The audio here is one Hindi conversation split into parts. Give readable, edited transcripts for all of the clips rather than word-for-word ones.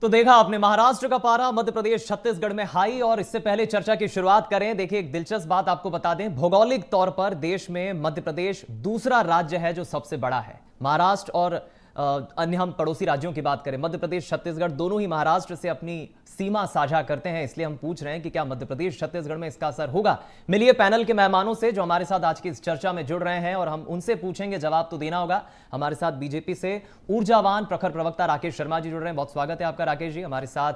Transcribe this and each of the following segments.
तो देखा आपने महाराष्ट्र का पारा मध्य प्रदेश छत्तीसगढ़ में हाई। और इससे पहले चर्चा की शुरुआत करें, देखिए एक दिलचस्प बात आपको बता दें, भौगोलिक तौर पर देश में मध्य प्रदेश दूसरा राज्य है जो सबसे बड़ा है। महाराष्ट्र और अन्य हम पड़ोसी राज्यों की बात करें, मध्य प्रदेश छत्तीसगढ़ दोनों ही महाराष्ट्र से अपनी सीमा साझा करते हैं। इसलिए हम पूछ रहे हैं कि क्या मध्य प्रदेश छत्तीसगढ़ में इसका असर होगा। मिलिए पैनल के मेहमानों से जो हमारे साथ आज की इस चर्चा में जुड़ रहे हैं और हम उनसे पूछेंगे, जवाब तो देना होगा। हमारे साथ बीजेपी से ऊर्जावान प्रखर प्रवक्ता राकेश शर्मा जी जुड़ रहे हैं, बहुत स्वागत है आपका राकेश जी। हमारे साथ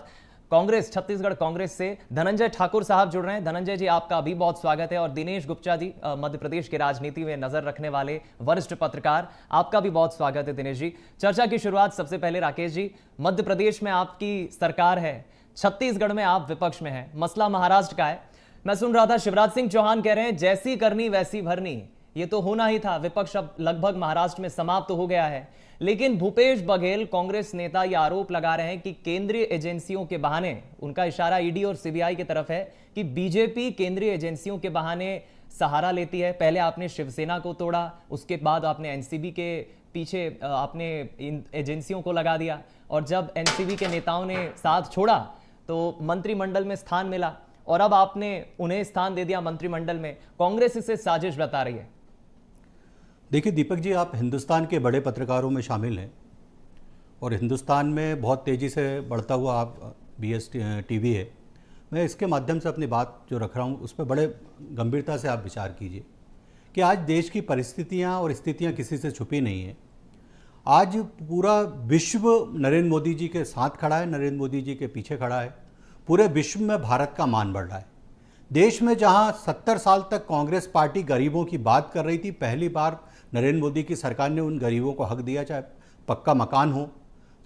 कांग्रेस, छत्तीसगढ़ कांग्रेस से धनंजय ठाकुर साहब जुड़ रहे हैं। धनंजय जी आपका भी बहुत स्वागत है। और दिनेश गुप्ता जी, मध्य प्रदेश की राजनीति में नजर रखने वाले वरिष्ठ पत्रकार, आपका भी बहुत स्वागत है दिनेश जी। चर्चा की शुरुआत सबसे पहले राकेश जी, मध्य प्रदेश में आपकी सरकार है, छत्तीसगढ़ में आप विपक्ष में हैं, मसला महाराष्ट्र का है। मैं सुन रहा था शिवराज सिंह चौहान कह रहे हैं जैसी करनी वैसी भरनी, ये तो होना ही था। विपक्ष अब लगभग महाराष्ट्र में समाप्त हो गया है। लेकिन भूपेश बघेल कांग्रेस नेता ये आरोप लगा रहे हैं कि केंद्रीय एजेंसियों के बहाने, उनका इशारा ईडी और सीबीआई की तरफ है कि बीजेपी केंद्रीय एजेंसियों के बहाने सहारा लेती है। पहले आपने शिवसेना को तोड़ा, उसके बाद आपने एनसीबी के पीछे आपने इन एजेंसियों को लगा दिया, और जब एनसीबी के नेताओं ने साथ छोड़ा तो मंत्रिमंडल में स्थान मिला, और अब आपने उन्हें स्थान दे दिया मंत्रिमंडल में। कांग्रेस इसे साजिश बता रही है। देखिए दीपक जी, आप हिंदुस्तान के बड़े पत्रकारों में शामिल हैं और हिंदुस्तान में बहुत तेज़ी से बढ़ता हुआ आप BS TV है। मैं इसके माध्यम से अपनी बात जो रख रहा हूँ उस पर बड़े गंभीरता से आप विचार कीजिए कि आज देश की परिस्थितियाँ और स्थितियाँ किसी से छुपी नहीं हैं। आज पूरा विश्व नरेंद्र मोदी जी के साथ खड़ा है, नरेंद्र मोदी जी के पीछे खड़ा है। पूरे विश्व में भारत का मान बढ़ रहा है। देश में जहाँ 70 साल तक कांग्रेस पार्टी गरीबों की बात कर रही थी, पहली बार नरेंद्र मोदी की सरकार ने उन गरीबों को हक दिया, चाहे पक्का मकान हो,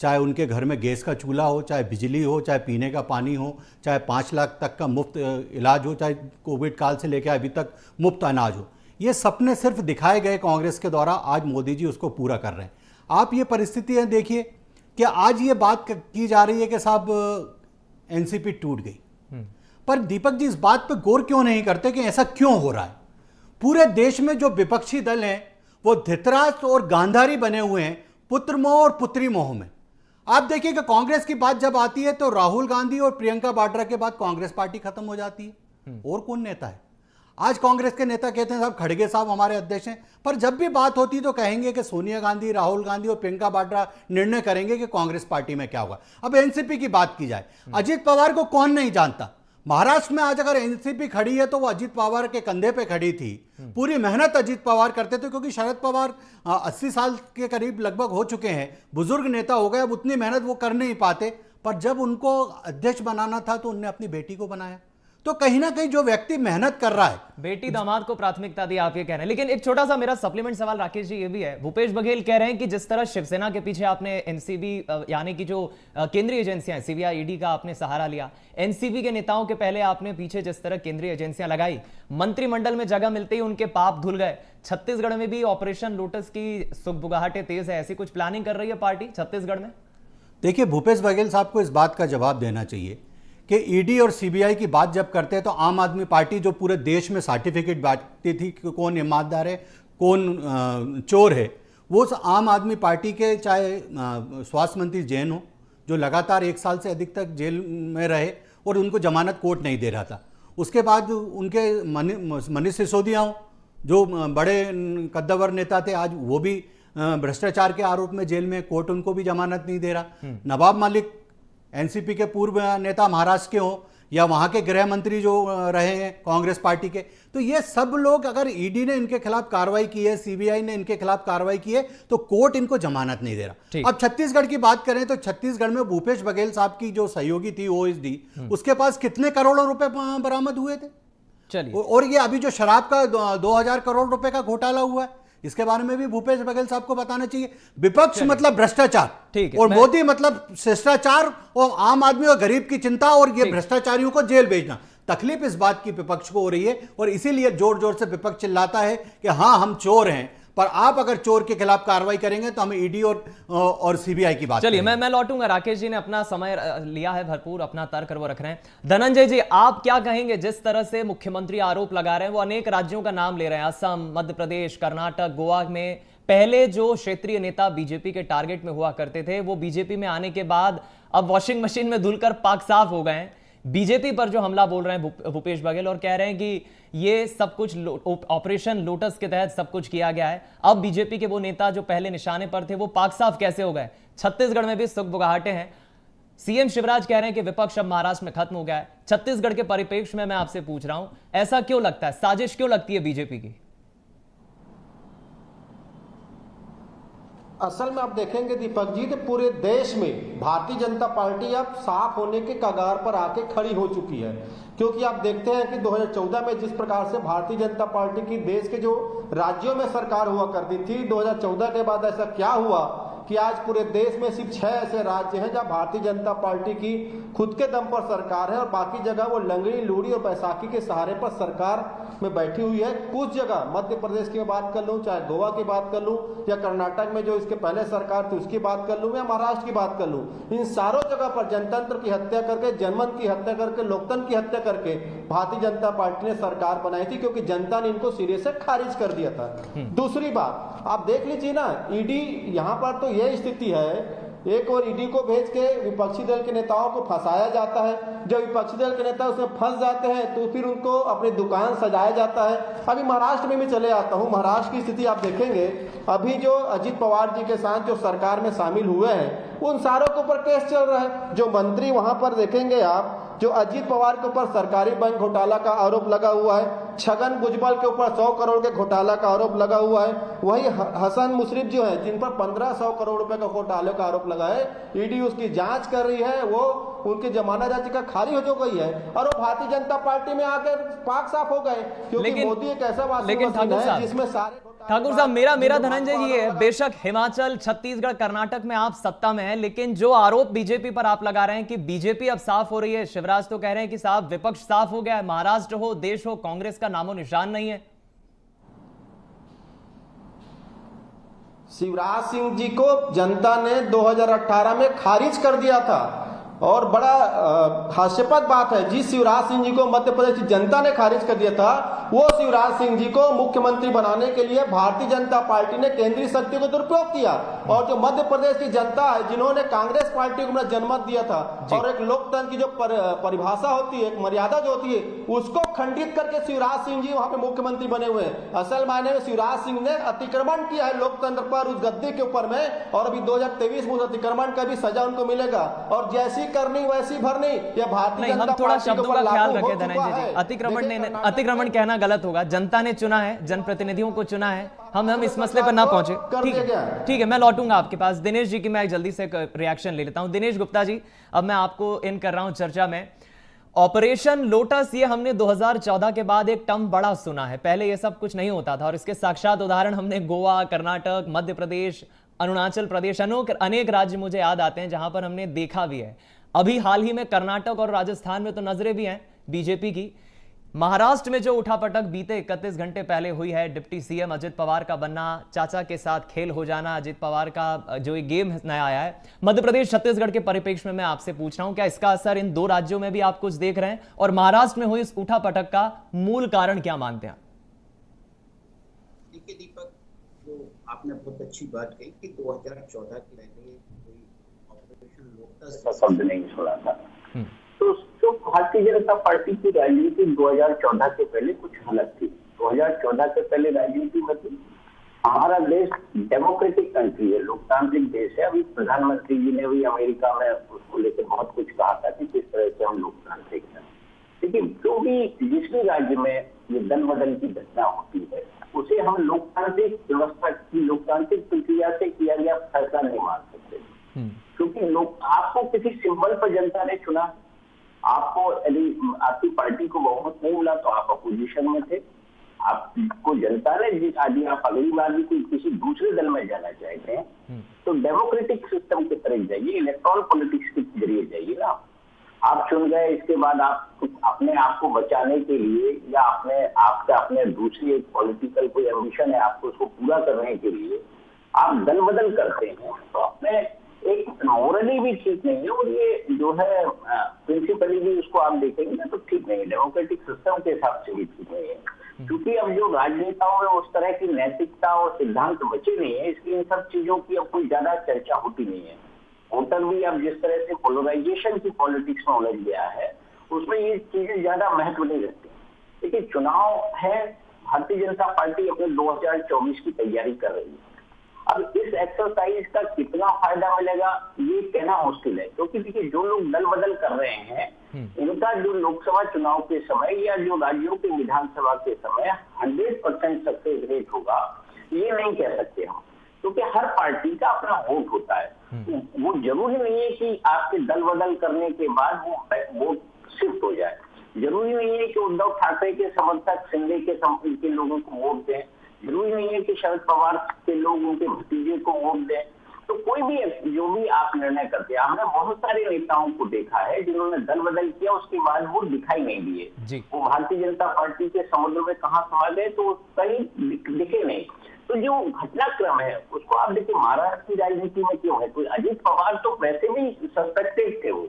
चाहे उनके घर में गैस का चूल्हा हो, चाहे बिजली हो, चाहे पीने का पानी हो, चाहे 5 लाख तक का मुफ्त इलाज हो, चाहे कोविड काल से लेकर अभी तक मुफ्त अनाज हो। ये सपने सिर्फ दिखाए गए कांग्रेस के द्वारा, आज मोदी जी उसको पूरा कर रहे हैं। आप ये परिस्थितियाँ देखिए कि आज ये बात की जा रही है कि साहब एनसीपी टूट गई, पर दीपक जी इस बात पर गौर क्यों नहीं करते कि ऐसा क्यों हो रहा है। पूरे देश में जो विपक्षी दल हैं वो धृतराष्ट्र और गांधारी बने हुए हैं, पुत्र मोह और पुत्री मोह में। आप देखिए कि कांग्रेस की बात जब आती है तो राहुल गांधी और प्रियंका वाड्रा के बाद कांग्रेस पार्टी खत्म हो जाती है। और कौन नेता है आज कांग्रेस के? नेता कहते हैं साहब खड़गे साहब हमारे अध्यक्ष हैं, पर जब भी बात होती तो कहेंगे कि सोनिया गांधी, राहुल गांधी और प्रियंका वाड्रा निर्णय करेंगे कि कांग्रेस पार्टी में क्या होगा। अब एनसीपी की बात की जाए, अजित पवार को कौन नहीं जानता। महाराष्ट्र में आज अगर एनसीपी खड़ी है तो वो अजित पवार के कंधे पे खड़ी थी। पूरी मेहनत अजित पवार करते थे, क्योंकि शरद पवार 80 साल के करीब लगभग हो चुके हैं, बुजुर्ग नेता हो गए, अब उतनी मेहनत वो कर नहीं पाते। पर जब उनको अध्यक्ष बनाना था तो उनने अपनी बेटी को बनाया। तो कहीं ना कहीं जो व्यक्ति मेहनत कर रहा है, बेटी दामाद को प्राथमिकता दी, आप ये कह रहे हैं। लेकिन एक छोटा सा मेरा सप्लीमेंट सवाल राकेश जी ये भी है, भूपेश बघेल कह रहे हैं कि जिस तरह शिवसेना के पीछे आपने एनसीबी यानी कि जो केंद्रीय एजेंसियां सीबीआई ईडी का आपने सहारा लिया, एनसीबी के नेताओं के पहले आपने पीछे जिस तरह केंद्रीय एजेंसियां लगाई, मंत्रिमंडल में जगह मिलते ही उनके पाप धुल गए। छत्तीसगढ़ में भी ऑपरेशन लोटस की सुगबुगाहटें तेज है, ऐसी कुछ प्लानिंग कर रही है पार्टी छत्तीसगढ़ में? देखिए भूपेश बघेल साहब को इस बात का जवाब देना चाहिए कि ईडी और सीबीआई की बात जब करते हैं तो आम आदमी पार्टी जो पूरे देश में सर्टिफिकेट बांटती थी कि कौन ईमानदार है, कौन चोर है, वो आम आदमी पार्टी के चाहे स्वास्थ्य मंत्री जैन हो, जो लगातार 1 साल से अधिक तक जेल में रहे और उनको जमानत कोर्ट नहीं दे रहा था। उसके बाद उनके मनीष सिसोदिया हो, जो बड़े कद्दावर नेता थे, आज वो भी भ्रष्टाचार के आरोप में जेल में, कोर्ट उनको भी जमानत नहीं दे रहा। नवाब मलिक एनसीपी के पूर्व नेता महाराष्ट्र के हो, या वहां के गृह मंत्री जो रहे हैं कांग्रेस पार्टी के, तो ये सब लोग अगर ईडी ने इनके खिलाफ कार्रवाई की है, सीबीआई ने इनके खिलाफ कार्रवाई की है, तो कोर्ट इनको जमानत नहीं दे रहा। अब छत्तीसगढ़ की बात करें तो छत्तीसगढ़ में भूपेश बघेल साहब की जो सहयोगी थी ओएसडी, उसके पास कितने करोड़ों रुपए बरामद हुए थे। चलिए, और ये अभी जो शराब का 2000 करोड़ रुपए का घोटाला हुआ है, इसके बारे में भी भूपेश बघेल साहब को बताना चाहिए। विपक्ष मतलब भ्रष्टाचार, ठीक है, और मोदी मतलब शिष्टाचार और आम आदमी और गरीब की चिंता और ये भ्रष्टाचारियों को जेल भेजना। तकलीफ इस बात की विपक्ष को हो रही है और इसीलिए जोर जोर से विपक्ष चिल्लाता है कि हाँ हम चोर हैं, पर आप अगर चोर के खिलाफ कार्रवाई करेंगे तो हम ईडी और सीबीआई की बात। चलिए मैं लौटूंगा, राकेश जी ने अपना समय लिया है भरपूर, अपना तर्क वो रख रहे हैं। धनंजय जी आप क्या कहेंगे, जिस तरह से मुख्यमंत्री आरोप लगा रहे हैं, वो अनेक राज्यों का नाम ले रहे हैं, असम, मध्य प्रदेश, कर्नाटक, गोवा में पहले जो क्षेत्रीय नेता बीजेपी के टारगेट में हुआ करते थे, वो बीजेपी में आने के बाद अब वॉशिंग मशीन में धुलकर पाक साफ हो गए हैं। बीजेपी पर जो हमला बोल रहे हैं भूपेश बघेल और कह रहे हैं कि ये सब कुछ ऑपरेशन लोटस के तहत सब कुछ किया गया है। अब बीजेपी के वो नेता जो पहले निशाने पर थे वो पाक साफ कैसे हो गए? छत्तीसगढ़ में भी सुगबुगाहटें हैं। सीएम शिवराज कह रहे हैं कि विपक्ष अब महाराष्ट्र में खत्म हो गया है। छत्तीसगढ़ के परिप्रेक्ष्य में मैं आपसे पूछ रहा हूं, ऐसा क्यों लगता है? साजिश क्यों लगती है बीजेपी की? असल में आप देखेंगे दीपक जी कि पूरे देश में भारतीय जनता पार्टी अब साफ होने के कगार पर आके खड़ी हो चुकी है, क्योंकि आप देखते हैं कि 2014 में जिस प्रकार से भारतीय जनता पार्टी की देश के जो राज्यों में सरकार हुआ करती थी, 2014 के बाद ऐसा क्या हुआ कि आज पूरे देश में सिर्फ 6 ऐसे राज्य हैं जहां भारतीय जनता पार्टी की खुद के दम पर सरकार है और बाकी जगह वो लंगड़ी लूड़ी और बैसाखी के सहारे पर सरकार में बैठी हुई है। कुछ जगह मध्य प्रदेश की बात कर लूं, चाहे गोवा की बात कर लूं, या कर्नाटक में जो इसके पहले सरकार थी उसकी बात कर लूं, या महाराष्ट्र की बात कर लूं, इन सारों जगह पर जनतंत्र की हत्या करके, जनमत की हत्या करके, लोकतंत्र की हत्या करके भारतीय जनता पार्टी ने सरकार बनाई थी, क्योंकि जनता ने इनको सिरे से खारिज कर दिया था। दूसरी बात आप देख लीजिए ना, ईडी यहाँ पर तो यह स्थिति है, एक और ईडी को भेज के विपक्षी दल के नेताओं को फंसाया जाता है। जब विपक्षी दल के नेता उसमें फंस जाते हैं तो फिर उनको अपनी दुकान सजाया जाता है। अभी महाराष्ट्र में भी चले आता हूँ। महाराष्ट्र की स्थिति आप देखेंगे, अभी जो अजित पवार जी के साथ जो सरकार में शामिल हुए हैं उन सारों के ऊपर केस चल रहा है। जो मंत्री वहां पर देखेंगे आप, जो अजित पवार के ऊपर सरकारी बैंक घोटाला का आरोप लगा हुआ है, छगन भुजबल के ऊपर 100 करोड़ के घोटाला का आरोप लगा हुआ है, वही हसन मुशर्रफ जो है जिन पर 1500 करोड़ रुपए का घोटाले का आरोप लगा है, ईडी उसकी जांच कर रही है, वो उनकी जमानत याचिका खारिज हो गई है और वो भारतीय जनता पार्टी में आकर पाक साफ हो गए, क्योंकि मोदी एक ऐसा वास्तव है जिसमें सारे ठाकुर साहब, मेरा धनंजय जी है, बेशक हिमाचल, छत्तीसगढ़, कर्नाटक में आप सत्ता में हैं, लेकिन जो आरोप बीजेपी पर आप लगा रहे हैं कि बीजेपी अब साफ हो रही है, शिवराज तो कह रहे हैं कि साहब विपक्ष साफ हो गया है, महाराष्ट्र हो, देश हो, कांग्रेस का नामो निशान नहीं है। शिवराज सिंह जी को जनता ने 2018 में खारिज कर दिया था और बड़ा हास्यास्पद बात है, जिस शिवराज सिंह जी को मध्य प्रदेश की जनता ने खारिज कर दिया था, वो शिवराज सिंह जी को मुख्यमंत्री बनाने के लिए भारतीय जनता पार्टी ने केंद्रीय शक्ति को दुरुपयोग किया। और जो मध्य प्रदेश की जनता है जिन्होंने कांग्रेस पार्टी को जनमत दिया था और एक लोकतंत्र की जो परिभाषा होती है, एक मर्यादा जो होती है, उसको खंडित करके शिवराज सिंह जी वहां पे मुख्यमंत्री बने हुए हैं। असल मायने में शिवराज सिंह ने अतिक्रमण किया है लोकतंत्र पर, उस गद्दी के ऊपर में, और अभी 2023 में उस अतिक्रमण का भी सजा उनको मिलेगा। और जैसी करनी वैसी भरनी, ये भारतीय जनता हम थोड़ा पार्टी शब्दों का ख्याल रखें धनंजय जी। अतिक्रमण कहना गलत होगा, जनता ने चुना है, जनप्रतिनिधियों को चुना है, हम इस मसले पर ना पहुंचे। ठीक है, मैं लौटूंगा आपके पास। दिनेश जी की मैं जल्दी से रिएक्शन ले लेता हूं। दिनेश गुप्ता जी, अब मैं आपको इन कर रहा हूं चर्चा में। ऑपरेशन लोटस, ये हमने 2014 के बाद एक टर्म बड़ा सुना है, पहले ये सब कुछ नहीं होता था और इसके साक्षात उदाहरण हमने गोवा, कर्नाटक, मध्य प्रदेश, अरुणाचल प्रदेश, अनेक राज्य मुझे याद आते हैं जहां पर हमने देखा भी है। अभी हाल ही में कर्नाटक और राजस्थान में तो नजरें भी हैं बीजेपी की। महाराष्ट्र में जो उठापटक बीते 31 घंटे पहले हुई है, डिप्टी सीएम अजित पवार का बनना, चाचा के साथ खेल हो जाना, अजित पवार का जो एक गेम नया आया है, मध्य प्रदेश छत्तीसगढ़ के परिप्रेक्ष्य में मैं आपसे पूछ रहा हूं, क्या इसका असर इन दो राज्यों में भी आप कुछ देख रहे हैं? और महाराष्ट्र में हुई इस उठापटक का मूल कारण क्या मानते हैं? देखिए दीपक, जो आपने बहुत अच्छी बात कही कि 2014 के पहले कोई ऑपरेशन लोटस का शब्द नहीं सुना था। तो भारतीय जनता पार्टी की राजनीति 2014 के पहले कुछ अलग थी। 2014 के पहले राजनीति मतलब हमारा देश डेमोक्रेटिक कंट्री है, लोकतांत्रिक देश है। अभी प्रधानमंत्री जी ने भी अमेरिका में उसको लेकर बहुत कुछ कहा था कि किस तरह से हम लोकतांत्रिक हैं। लेकिन जो भी जिस भी राज्य में ये दल बदल की घटना होती है, उसे हम लोकतांत्रिक व्यवस्था की, लोकतांत्रिक प्रक्रिया से किया गया फैसला नहीं मान सकते, क्योंकि लोग आपको किसी सिंबल पर जनता ने चुना। आपको यदि आपकी पार्टी को बहुमत नहीं मिला तो आप अपोजिशन में थे, आपको जनता ने यदि आप अगली बार भी किसी दूसरे दल में जाना चाहते हैं तो डेमोक्रेटिक सिस्टम की तरफ जाइए, इलेक्ट्रॉल पॉलिटिक्स के जरिए जाइए ना। आप चुन गए, इसके बाद आप अपने आप को बचाने के लिए या अपने दूसरी एक पॉलिटिकल कोई एम्बिशन है, आपको उसको पूरा करने के लिए आप दल बदल करते हैं, तो अपने एक मोरली भी ठीक नहीं है। और ये जो है प्रिंसिपली भी उसको आप देखेंगे ना तो ठीक नहीं है, डेमोक्रेटिक सिस्टम के हिसाब से भी ठीक नहीं है, क्योंकि अब जो राजनेताओं में उस तरह की नैतिकता और सिद्धांत बचे नहीं है, इसलिए इन सब चीजों की अब कोई ज्यादा चर्चा होती नहीं है। वोटर भी अब जिस तरह से पोलराइजेशन की पॉलिटिक्स में उलझ गया है, उसमें ये चीजें ज्यादा महत्व नहीं रखती। देखिए, चुनाव है, भारतीय जनता पार्टी अपने 2024 की तैयारी कर रही है। अब इस एक्सरसाइज का कितना फायदा मिलेगा ये कहना मुश्किल है, क्योंकि देखिए जो लोग दल बदल कर रहे हैं, इनका जो लोकसभा चुनाव के समय या जो राज्यों के विधानसभा के समय 100% सक्सेस रेट होगा, ये नहीं कह सकते हम, क्योंकि हर पार्टी का अपना वोट होता है। वो जरूरी नहीं है कि आपके दल बदल करने के बाद वो वोट शिफ्ट हो जाए। जरूरी नहीं है कि उद्धव ठाकरे के समर्थक शिंदे के लोगों को वोट दें, जरूरी नहीं है कि शरद पवार के लोग उनके भतीजे को वोट दें। तो कोई भी जो भी आप निर्णय करते हैं, हमने बहुत सारे नेताओं को देखा है जिन्होंने दल बदल किया, उसके बाद वो दिखाई नहीं दिए, वो भारतीय जनता पार्टी के समुद्र में कहाँ समा गए तो कहीं दिखे नहीं। तो जो घटनाक्रम है उसको आप देखिए, महाराष्ट्र की राजनीति में क्यों है, कोई अजीत पवार तो वैसे भी सस्पेक्टेड थे, वो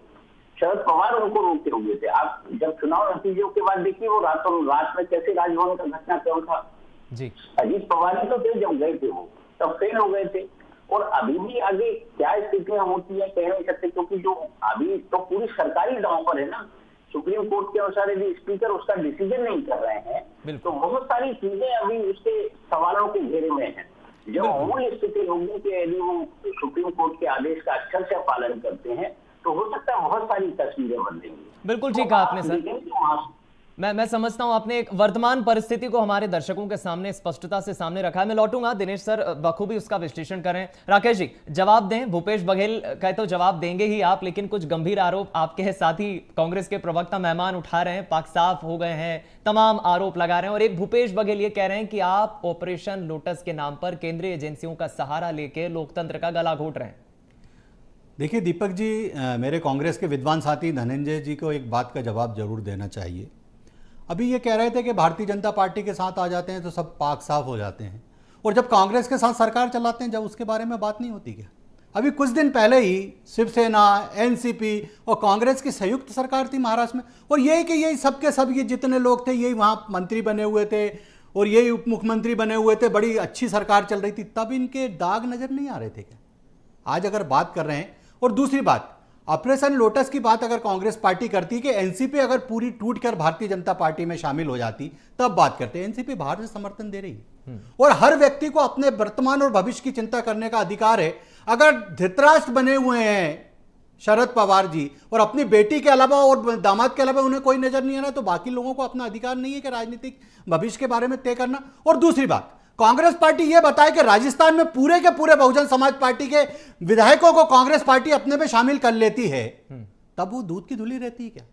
शरद पवार उनको रोके हुए थे। आप जब चुनाव नतीजों के बाद देखिए वो रातों रात में कैसे राजभवन का घटनाक्रम था जी। अजीत पवार ही तो थे, जब गए थे वो तब फेल हो गए थे। और अभी भी आगे क्या स्थितियां होती है कह नहीं सकते, क्योंकि जो अभी तो पूरी सरकारी दांव पर है ना, सुप्रीम कोर्ट के अनुसार यदि स्पीकर उसका डिसीजन नहीं कर रहे हैं तो बहुत सारी चीजें अभी उसके सवालों के घेरे में हैं। जब मूल स्थिति होगी कि यदि वो सुप्रीम कोर्ट के आदेश का अक्षर से पालन करते हैं तो हो सकता है बहुत सारी तस्वीरें बदलेंगी। बिल्कुल ठीक कहा आपने सर। मैं समझता हूं आपने एक वर्तमान परिस्थिति को हमारे दर्शकों के सामने स्पष्टता से सामने रखा है। मैं लौटूंगा, दिनेश सर बखूबी उसका विश्लेषण करें। राकेश जी जवाब दें, भूपेश बघेल का तो जवाब देंगे ही आप, लेकिन कुछ गंभीर आरोप आपके साथ ही कांग्रेस के प्रवक्ता मेहमान उठा रहे हैं, पाक साफ हो गए हैं, तमाम आरोप लगा रहे हैं। और एक भूपेश बघेल ये कह रहे हैं कि आप ऑपरेशन लोटस के नाम पर केंद्रीय एजेंसियों का सहारा लेकर लोकतंत्र का गला घोट रहे हैं। देखिए दीपक जी, मेरे कांग्रेस के विद्वान साथी धनंजय जी को एक बात का जवाब जरूर देना चाहिए। अभी ये कह रहे थे कि भारतीय जनता पार्टी के साथ आ जाते हैं तो सब पाक साफ हो जाते हैं, और जब कांग्रेस के साथ सरकार चलाते हैं जब उसके बारे में बात नहीं होती क्या? अभी कुछ दिन पहले ही शिवसेना, एनसीपी और कांग्रेस की संयुक्त सरकार थी महाराष्ट्र में, और यही कि यही सबके सब ये जितने लोग थे यही वहाँ मंत्री बने हुए थे और यही उप मुख्यमंत्री बने हुए थे, बड़ी अच्छी सरकार चल रही थी, तब इनके दाग नजर नहीं आ रहे थे क्या? आज अगर बात कर रहे हैं, और दूसरी बात, ऑपरेशन लोटस की बात अगर कांग्रेस पार्टी करती कि एनसीपी अगर पूरी टूट कर भारतीय जनता पार्टी में शामिल हो जाती तब बात करते। एनसीपी बाहर से समर्थन दे रही है और हर व्यक्ति को अपने वर्तमान और भविष्य की चिंता करने का अधिकार है। अगर धृतराष्ट्र बने हुए हैं शरद पवार जी और अपनी बेटी के अलावा और दामाद के अलावा उन्हें कोई नजर नहीं आ रहा, तो बाकी लोगों को अपना अधिकार नहीं है कि राजनीतिक भविष्य के बारे में तय करना। और दूसरी बात, कांग्रेस पार्टी यह बताए कि राजस्थान में पूरे के पूरे बहुजन समाज पार्टी के विधायकों को कांग्रेस पार्टी अपने में शामिल कर लेती है, तब वो दूध की धुली रहती है क्या?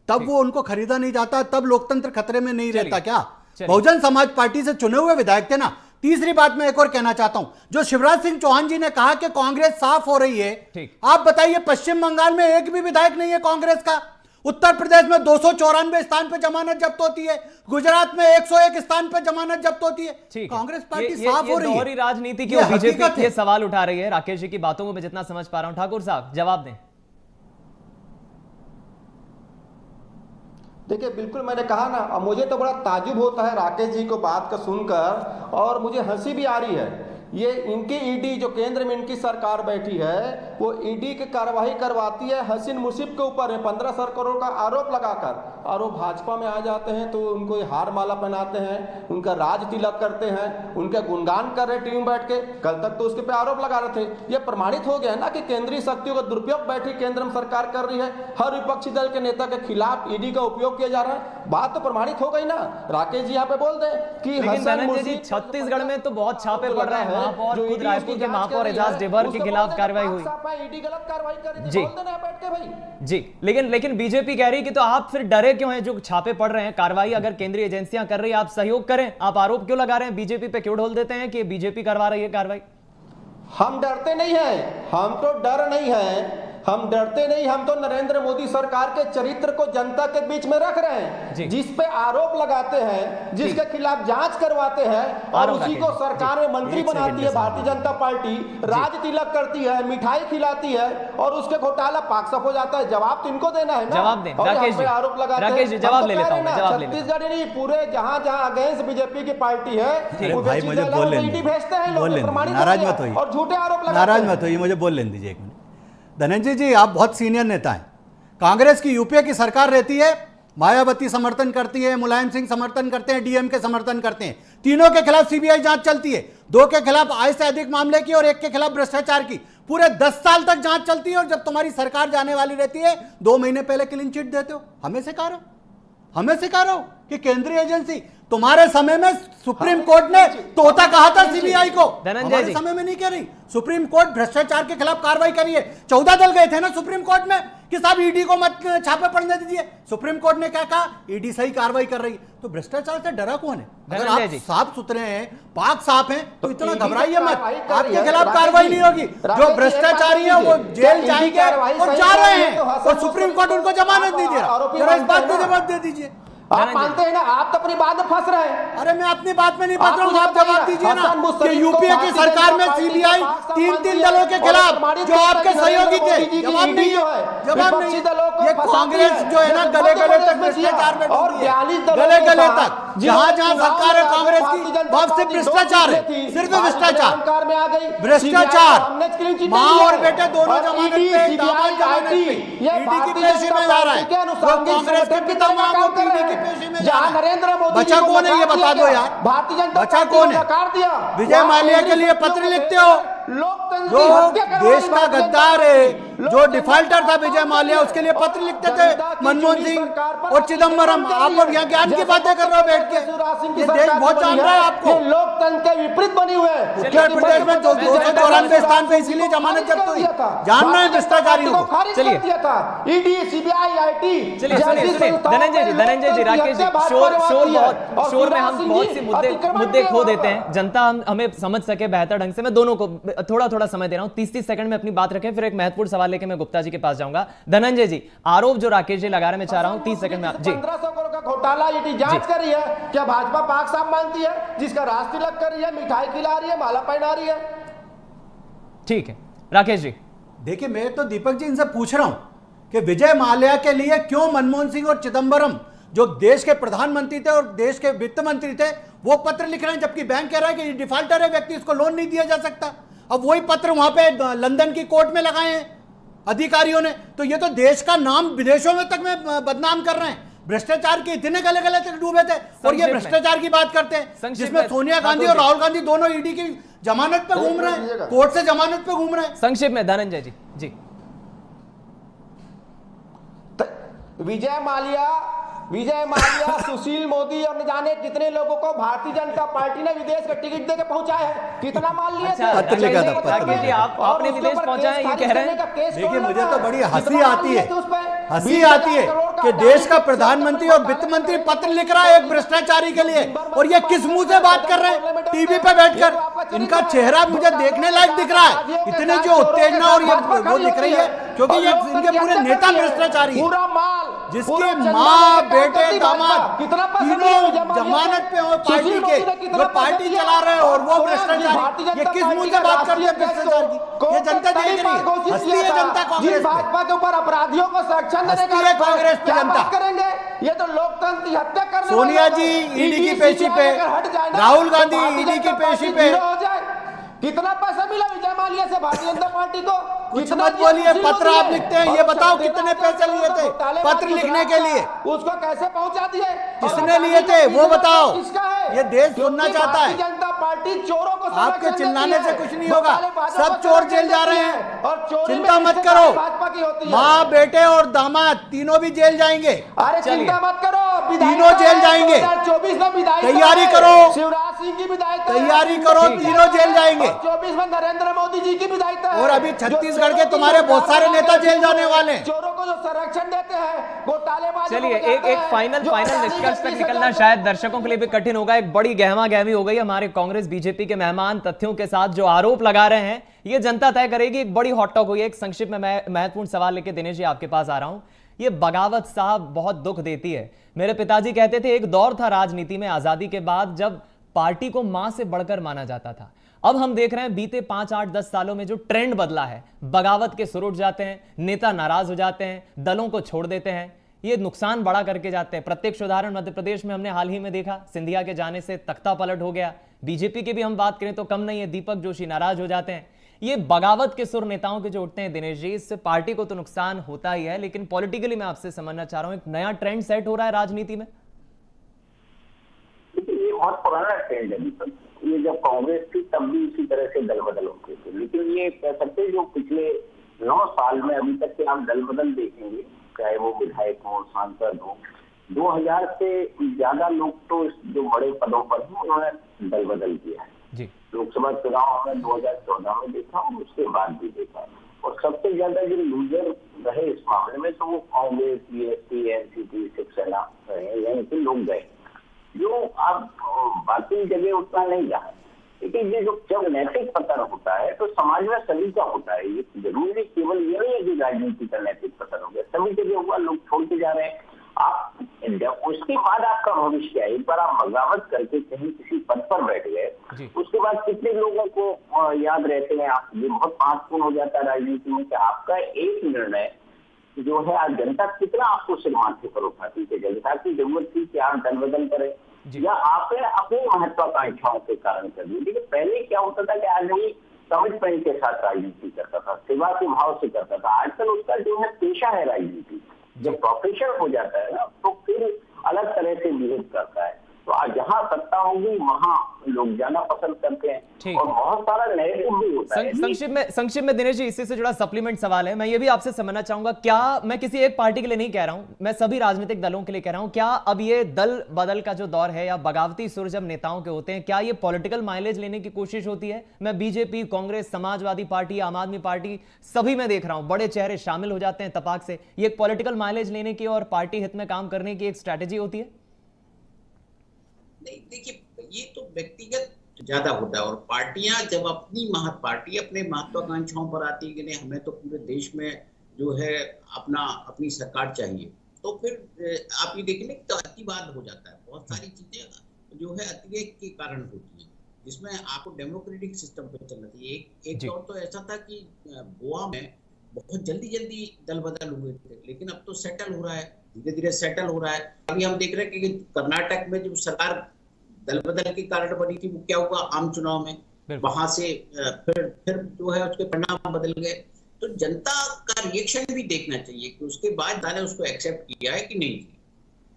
तब वो उनको खरीदा नहीं जाता, तब लोकतंत्र खतरे में नहीं रहता क्या? बहुजन समाज पार्टी से चुने हुए विधायक थे ना। तीसरी बात मैं एक और कहना चाहता हूं, जो शिवराज सिंह चौहान जी ने कहा कि कांग्रेस साफ हो रही है, आप बताइए पश्चिम बंगाल में एक भी विधायक नहीं है कांग्रेस का, उत्तर प्रदेश में 294 स्थान पर जमानत जब्त होती है, गुजरात में 101 स्थान पर जमानत जब्त होती है। कांग्रेस पार्टी साफ हो रही है। दोहरी राजनीति की बीजेपी ये सवाल उठा रही है। राकेश जी की बातों को मैं जितना समझ पा रहा हूं, ठाकुर साहब जवाब दें। देखिए बिल्कुल मैंने कहा ना, अब मुझे तो बड़ा ताजुब होता है राकेश जी को बात का सुनकर, और मुझे हंसी भी आ रही है। ये इनकी ईडी जो केंद्र में इनकी सरकार बैठी है वो ईडी की कार्रवाई करवाती है हसीन मुसीब के ऊपर है 1500 करोड़ का आरोप लगाकर, और वो भाजपा में आ जाते हैं तो उनको हार माला पहनाते हैं, उनका राज तिलक करते हैं, उनके गुणगान कर रहे टीम में बैठ के। कल तक तो उसके पे आरोप लगा रहे थे। ये प्रमाणित हो गया है ना कि केंद्रीय शक्तियों का दुरुपयोग बैठी केंद्र में सरकार कर रही है, हर विपक्षी दल के नेता के खिलाफ ईडी का उपयोग किया जा रहा है। बात तो प्रमाणित हो गई ना। राकेश जी यहाँ पे बोल दें कि छत्तीसगढ़ में तो बहुत छापे पड़ रहे हैं, खुद रायपुर के महापौर एजाज डेबर के खिलाफ कार्रवाई हुई। ईडी गलत कार्रवाई कर रही थी, जी बोल देना बैठ के भाई। जी, लेकिन बीजेपी कह रही कि तो आप फिर डरे क्यों हैं? जो छापे पड़ रहे हैं, कार्रवाई अगर केंद्रीय एजेंसियां कर रही है, आप सहयोग करें, आप आरोप क्यों लगा रहे हैं? बीजेपी पे क्यों ढोल देते हैं कि बीजेपी करवा रही है कार्रवाई? हम डरते नहीं हैं, हम तो डर नहीं है, हम डरते नहीं, हम तो नरेंद्र मोदी सरकार के चरित्र को जनता के बीच में रख रहे हैं, जिस पे आरोप लगाते हैं, जिसके खिलाफ जांच करवाते हैं और उसी को सरकार में मंत्री बनाती है भारतीय जनता पार्टी, राज तिलक करती है, मिठाई खिलाती है और उसके घोटाला पाक साफ हो जाता है। जवाब तो इनको देना है ना। जवाब दें राकेश जी, आरोप लगाते राकेश जी जवाब ले लेता हूं, जवाब ले लेता हूं। छत्तीसगढ़ नहीं, पूरे जहां जहां अगेंस्ट बीजेपी की पार्टी है भाई मुझे बोल लेने, भेजते हैं लोग, प्रमाणित नाराज मत होइए, और झूठे आरोप लगाते हैं। नाराज मत होइए, मुझे बोल लेने दीजिए एक मिनट। धनंजय जी, आप बहुत सीनियर नेता हैं। कांग्रेस की यूपीए की सरकार रहती है, मायावती समर्थन करती है, मुलायम सिंह समर्थन करते हैं, डीएमके समर्थन करते हैं, तीनों के खिलाफ सीबीआई जांच चलती है, 2 के खिलाफ आय से अधिक मामले की और 1 के खिलाफ भ्रष्टाचार की, पूरे 10 साल तक जांच चलती है। और जब तुम्हारी सरकार जाने वाली रहती है 2 महीने पहले क्लीन चिट देते हो। हमें सिखा रहे हो कि केंद्रीय एजेंसी, तुम्हारे समय में सुप्रीम कोर्ट ने तोता कहा था सीबीआई को, हमारे समय में नहीं कह रही। सुप्रीम कोर्ट भ्रष्टाचार के खिलाफ कार्रवाई करिए। 14 दल गए थे ना सुप्रीम कोर्ट में कि साहब ईडी को मत छापे पड़ने दीजिए। सुप्रीम कोर्ट ने क्या कहा? ईडी सही कार्रवाई कर रही है। तो भ्रष्टाचार से डरा कौन है? अगर आप साफ सुथरे हैं, पाक साफ हैं, तो इतना घबराइए मत, आपके खिलाफ कार्रवाई नहीं होगी। जो भ्रष्टाचारी है वो जेल जाएंगे और जा रहे हैं, और सुप्रीम कोर्ट उनको जमानत नहीं दे रहा। इस बात को जवाब दे दीजिए। आप मानते हैं ना, आप तो अपनी बात में फंस रहे हैं। अरे मैं अपनी बात में नहीं फंस रहा हूँ, आप जवाब दीजिए ना कि यूपीए की सरकार में सीबीआई 3 दलों के खिलाफ जो आपके सहयोगी थे, जवाब नहीं है। ये कांग्रेस जो है ना, गले गले तक भ्रष्टाचार में डूबी है, गले गले तक। जहां जहां सरकार है कांग्रेस की, वहां सिर्फ भ्रष्टाचार है, सिर्फ भ्रष्टाचार, भ्रष्टाचार। माँ और बेटे दोनों जमानत पे, दामाद जमानत पे, ईडी की पेशी में जा रहा है। कांग्रेस के पिता माँ को ईडी की पेशी में जा रहा है। बचा कौन है ये बता दो यार, भारतीय जनता बचा कौन है? विजय माल्या के लिए पत्र लिखते हो, जो देश का गद्दार है, जो डिफॉल्टर था विजय माल्या, उसके लिए पत्र लिखते थे मनमोहन सिंह और चिदम्बरम। आप लोग यहाँ ज्ञान की बातें कर रहे हो बैठ के। ये देश बहुत जान रहा है आपको। लोकतंत्र के विपरीत बनी हुए है। उत्तर प्रदेश में 294 स्थान पे इसीलिए जमानत जब्त हुई। जान रहे हैं भ्रष्टाचारियों को। चलिए ईडी, सीबीआई, आईटी। चलिए धनंजय जी, राकेश जी, शोर में हम बहुत सी मुद्दे खो देते हैं। जनता हमें समझ सके बेहतर ढंग से। मैं दोनों को थोड़ा समय दे रहा हूं, 30 सेकंड में अपनी बात रखें, फिर एक महत्वपूर्ण सवाल लेके मैं गुप्ता जी के पास जाऊंगा। धनंजय जी, आरोप जो राकेश जी लगा रहे हैं, मैं चाह रहा हूं 30 सेकंड में जी। 1500 करोड़ का घोटाला ईडी जांच कर रही है। क्या भाजपा पाक साफ मानती है? जिसका राज तिलक कर रही है, मिठाई खिला रही है, माला पहना रही है। ठीक है राकेश जी। देखिए, मैं तो दीपक जी इनसे पूछ रहा हूं कि विजय माल्या के लिए क्यों मनमोहन सिंह और चिदम्बरम, जो देश के प्रधानमंत्री थे और देश के वित्त मंत्री थे, वो पत्र लिख रहे हैं, जबकि बैंक कह रहा है कि डिफॉल्टर है व्यक्ति, इसको लोन नहीं दिया जा सकता। अब वही पत्र वहां पे लंदन की कोर्ट में लगाए हैं अधिकारियों ने। तो ये तो देश का नाम विदेशों में तक में बदनाम कर रहे हैं। भ्रष्टाचार के इतने गले गले तक डूबे थे, और ये भ्रष्टाचार की बात करते हैं जिसमें सोनिया गांधी और राहुल गांधी दोनों ईडी की जमानत पे घूम रहे हैं, कोर्ट से जमानत पे घूम रहे हैं। संक्षेप में धनंजय जी। जी, विजय माल्या, सुशील मोदी और न जाने कितने लोगों को भारतीय जनता पार्टी ने विदेश का टिकट देके पहुंचाया है। कितना माल लिए थे? पत्र लिखा था, पत्र लिखा। आपने विदेश पहुंचाया, ये कह रहे हैं। देखिए, मुझे तो बड़ी हंसी आती है कि देश का प्रधानमंत्री और वित्त मंत्री पत्र लिख रहा है एक भ्रष्टाचारी के लिए, और ये किस मुंह से बात कर रहे हैं टीवी पे बैठकर। इनका चेहरा मुझे देखने लायक दिख रहा है, इतने जो उत्तेजना और ये वो दिख रही है, क्योंकि ये इनके पूरे नेता भ्रष्टाचारी है, जिसके माँ, बेटे, दामाद तीनों जमानत पे हो पार्टी के, जो पार्टी चला रहे हैं, और वो भ्रष्टाचारी। ये किस मुंह से बात करते हैं भ्रष्टाचार की? ये जनता देख रही है, हंसती है जनता कांग्रेस भाजपा के ऊपर अपराधियों को संरक्षण देने का कांग्रेस पे जनता करेंगे। ये तो लोकतंत्र की हत्या करने, सोनिया जी ईडी की पेशी पे, राहुल गांधी ईडी की पेशी पे। कितना पैसा मिला विजय माल्या से भारतीय जनता पार्टी को? कुछ मत बोलिए, पत्र आप लिखते हैं, ये बताओ कितने पैसे लिए थे पत्र लिखने के लिए? उसको कैसे पहुंचा दिए? किसने लिए थे वो बताओ। किसका है? ये देश सुनना चाहता है। भारतीय जनता पार्टी चोरों को आपके चिल्लाने से कुछ नहीं होगा, सब चोर जेल जा रहे हैं, और चिंता मत करो। भाजपा की होती है। माँ, बेटे और दामाद तीनों भी जेल जाएंगे। अरे चिंता मत करो, तीनों जेल जाएंगे। 2024 में विधायक तैयारी करो, शिवराज सिंह की विधायक तैयारी करो, तीनों जेल जाएंगे। 24 में नरेंद्र मोदी जी की विधायक। और अभी छत्तीसगढ़ के तुम्हारे बहुत सारे नेता जेल जाने वाले। चोरों को जो संरक्षण देते हैं, घोटालेबाज। चलिए, एक फाइनल निष्कर्ष तक निकलना शायद दर्शकों के लिए भी कठिन होगा। एक बड़ी गहमा गहमी हो गई हमारे कांग्रेस बीजेपी के मेहमान तथ्यों के साथ जो आरोप लगा रहे हैं, ये जनता तय करेगी। एक बड़ी हॉट टॉक हुई है। एक संक्षिप्त में मैं महत्वपूर्ण सवाल लेके दिनेश जी आपके पास आ रहा हूं। ये बगावत साहब बहुत दुख देती है। मेरे पिताजी कहते थे एक दौर था राजनीति में आजादी के बाद जब पार्टी को मां से बढ़कर माना जाता था। अब हम देख रहे हैं बीते 5, 8, 10 सालों में जो ट्रेंड बदला है, बगावत के सुर उठ जाते हैं, नेता नाराज हो जाते हैं, दलों को छोड़ देते हैं, ये नुकसान बड़ा करके जाते हैं। प्रत्यक्ष उदाहरण मध्य प्रदेश में हमने हाल ही में देखा, सिंधिया के जाने से तख्ता पलट हो गया। बीजेपी की भी हम बात करें तो कम नहीं है, दीपक जोशी नाराज हो जाते हैं। ये बगावत के सुर नेताओं के जो उठते हैं दिनेश जी, इससे पार्टी को तो नुकसान होता ही है, लेकिन पॉलिटिकली मैं आपसे समझना चाह रहा हूं, एक नया ट्रेंड सेट हो रहा है राजनीति में। ये बहुत पुराना ट्रेंड है दीपक। ये जब कांग्रेस थी तब भी इसी तरह से दल बदल होते थे, लेकिन ये कह सकते हैं जो पिछले 9 साल में अभी तक के आप दल बदल देखेंगे, चाहे वो विधायक हो, सांसद हो, 2000 से ज्यादा लोग तो जो बड़े पदों पर हैं उन्होंने दल बदल किया है। लोकसभा चुनाव हमने 2014 में देखा और उसके बाद भी देखा, और सबसे ज्यादा जो लूजर रहे इस मामले में तो वो कांग्रेस, बीएसपी, एनसीपी, शिवसेना रहे, यानी कि लोग गए जो अब बाकी जगह उतना नहीं रहा। लेकिन ये जो जब नैतिक पतन होता है तो समाज में सभी का होता है, ये जरूरी केवल ये नहीं है कि राजनीति का नैतिक पतन हो गया, सभी जगह हुआ, लोग छोड़ के जा रहे हैं। आप उसके बाद आपका भविष्य क्या है? एक बार आप बगावत करके कहीं किसी पद पर बैठ गए, उसके बाद कितने लोगों को याद रहते हैं आप, ये बहुत महत्वपूर्ण हो जाता है राजनीति में कि आपका एक निर्णय जो है आज जनता कितना आपको सिर माथे पर उठाती है। जनता की जरूरत थी कि आप दल बदल करें या आपने अपनी महत्वाकांक्षाओं के कारण कर दी। लेकिन पहले क्या होता था कि आदमी कमिटमेंट के साथ राजनीति करता था, सेवा के भाव से करता था। आजकल उसका जो है पेशा है राजनीति, जब प्रोफेशन हो जाता है ना तो फिर अलग तरह से बिहेव करता है। तो आज जहाँ सत्ता होगी वहाँ लोग जाना पसंद करते हैं और बहुत सारा नैरेटिव भी होता है। संक्षिप्त में दिनेश जी, इससे से जुड़ा सप्लीमेंट सवाल है, मैं ये भी आपसे समझना चाहूंगा, क्या मैं किसी एक पार्टी के लिए नहीं कह रहा हूं, मैं सभी राजनीतिक दलों के लिए कह रहा हूं, क्या अब ये दल बदल का जो दौर है या बगावती सुर जब नेताओं के होते हैं, क्या ये पॉलिटिकल माइलेज लेने की कोशिश होती है? मैं बीजेपी, कांग्रेस, समाजवादी पार्टी, आम आदमी पार्टी सभी में देख रहा हूं, बड़े चेहरे शामिल हो जाते हैं तपाक से। ये एक पॉलिटिकल माइलेज लेने की और पार्टी हित में काम करने की एक स्ट्रैटेजी होती है? नहीं, देखिए ये तो व्यक्तिगत ज्यादा होता है, और पार्टियां जब पार्टी अपने महत्वाकांक्षाओं पर आती है कि नहीं हमें तो पूरे देश में जो है अपनी सरकार चाहिए, तो फिर आप ये देखेंगे तो अतिवाद हो जाता है। बहुत सारी चीजें जो है अतिरेक के कारण होती है, जिसमें आपको डेमोक्रेटिक सिस्टम पे चलना चाहिए। एक दौर तो ऐसा था कि गोवा में बहुत जल्दी दल बदल हुए थे, लेकिन अब तो सेटल हो रहा है, धीरे धीरे सेटल हो रहा है। अभी हम देख रहे हैं कि कर्नाटक में जो सरकार दल बदल के कारण बनी थी वो क्या हुआ आम चुनाव में, वहां से फिर जो है उसके परिणाम बदल गए। तो जनता का रिएक्शन भी देखना चाहिए कि उसके बाद जनता ने उसको एक्सेप्ट किया है कि नहीं।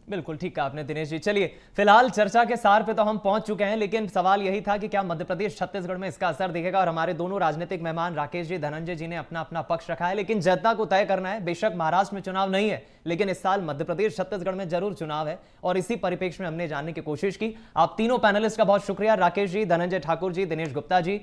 बिल्कुल ठीक कहा आपने दिनेश जी। चलिए, फिलहाल चर्चा के सार पे तो हम पहुंच चुके हैं, लेकिन सवाल यही था कि क्या मध्य प्रदेश छत्तीसगढ़ में इसका असर दिखेगा, और हमारे दोनों राजनीतिक मेहमान राकेश जी, धनंजय जी ने अपना अपना पक्ष रखा है, लेकिन जनता को तय करना है। बेशक महाराष्ट्र में चुनाव नहीं है, लेकिन इस साल मध्य प्रदेश छत्तीसगढ़ में जरूर चुनाव है, और इसी परिप्रेक्ष्य में हमने जानने की कोशिश की। आप तीनों पैनलिस्ट का बहुत शुक्रिया, राकेश जी, धनंजय ठाकुर जी, दिनेश गुप्ता जी।